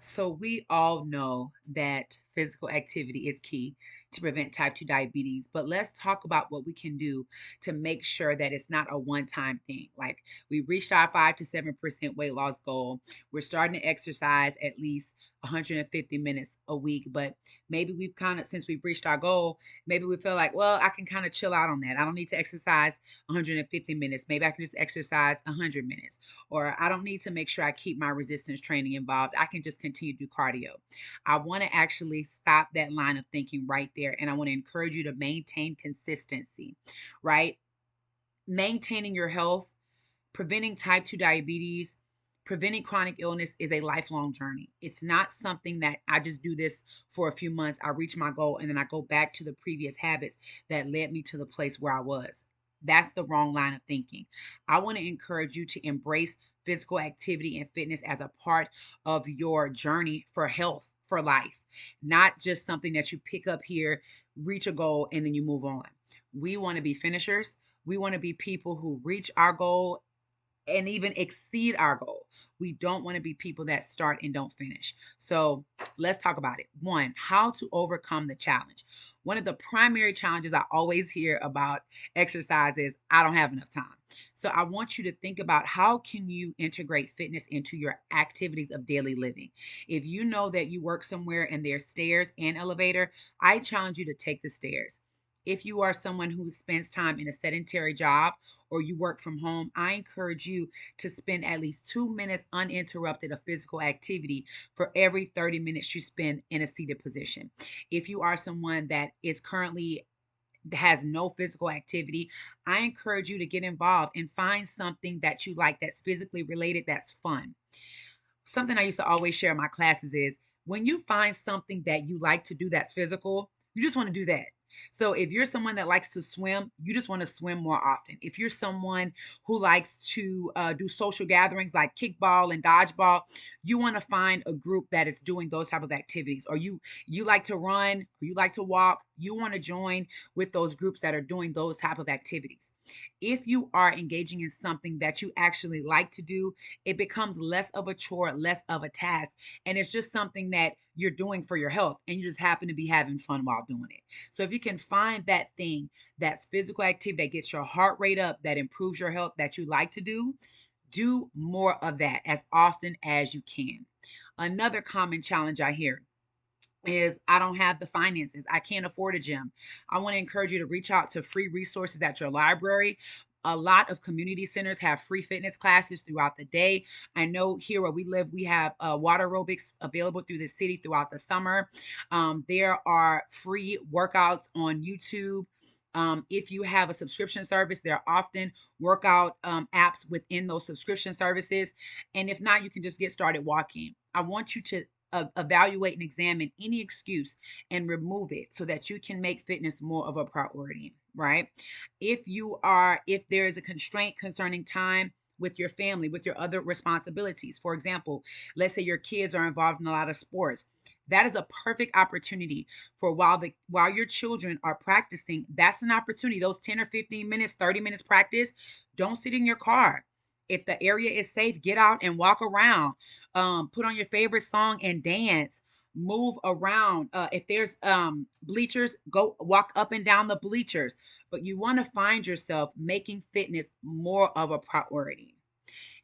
So we all know that physical activity is key to prevent type 2 diabetes, but let's talk about what we can do to make sure that it's not a one-time thing. Like we reached our 5 to 7% weight loss goal. We're starting to exercise at least 150 minutes a week, but maybe we've kind of since we've reached our goal, maybe we feel like, well, I can kind of chill out on that. I don't need to exercise 150 minutes. Maybe I can just exercise 100 minutes, or I don't need to make sure I keep my resistance training involved. I can just continue to do cardio. I want to actually stop that line of thinking right there. And I want to encourage you to maintain consistency, right? Maintaining your health, preventing type 2 diabetes, preventing chronic illness is a lifelong journey. It's not something that I just do this for a few months, I reach my goal, and then I go back to the previous habits that led me to the place where I was. That's the wrong line of thinking. I want to encourage you to embrace physical activity and fitness as a part of your journey for health, for life, not just something that you pick up here, reach a goal, and then you move on. We want to be finishers. We want to be people who reach our goal and even exceed our goal. We don't want to be people that start and don't finish. So let's talk about it. One, how to overcome the challenge. One of the primary challenges I always hear about exercise is I don't have enough time. So I want you to think about how can you integrate fitness into your activities of daily living. If you know that you work somewhere and there's stairs and elevator, I challenge you to take the stairs. If you are someone who spends time in a sedentary job or you work from home, I encourage you to spend at least 2 minutes uninterrupted of physical activity for every 30 minutes you spend in a seated position. If you are someone that is currently has no physical activity, I encourage you to get involved and find something that you like that's physically related, that's fun. Something I used to always share in my classes is when you find something that you like to do that's physical, you just want to do that. So if you're someone that likes to swim, you just want to swim more often. If you're someone who likes to do social gatherings like kickball and dodgeball, you want to find a group that is doing those type of activities. Or you like to run, or you like to walk, you want to join with those groups that are doing those type of activities. If you are engaging in something that you actually like to do, it becomes less of a chore, less of a task. And it's just something that you're doing for your health and you just happen to be having fun while doing it. So if you can find that thing that's physical activity that gets your heart rate up, that improves your health, that you like to do more of that as often as you can. Another common challenge I hear is I don't have the finances. I can't afford a gym. I want to encourage you to reach out to free resources at your library. A lot of community centers have free fitness classes throughout the day. I know here where we live, we have water aerobics available through the city throughout the summer. There are free workouts on YouTube. If you have a subscription service, there are often workout apps within those subscription services. And if not, you can just get started walking. I want you to evaluate and examine any excuse and remove it so that you can make fitness more of a priority, right? If there is a constraint concerning time with your family, with your other responsibilities, for example, let's say your kids are involved in a lot of sports, that is a perfect opportunity for while your children are practicing. That's an opportunity. Those 10 or 15 minutes, 30 minutes practice, don't sit in your car. If the area is safe, get out and walk around. Put on your favorite song and dance. Move around. If there's bleachers, go walk up and down the bleachers. But you want to find yourself making fitness more of a priority.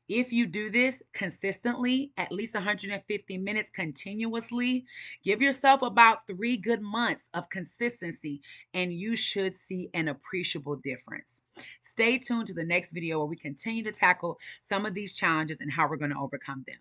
If you do this consistently, at least 150 minutes continuously, give yourself about 3 good months of consistency, and you should see an appreciable difference. Stay tuned to the next video where we continue to tackle some of these challenges and how we're going to overcome them.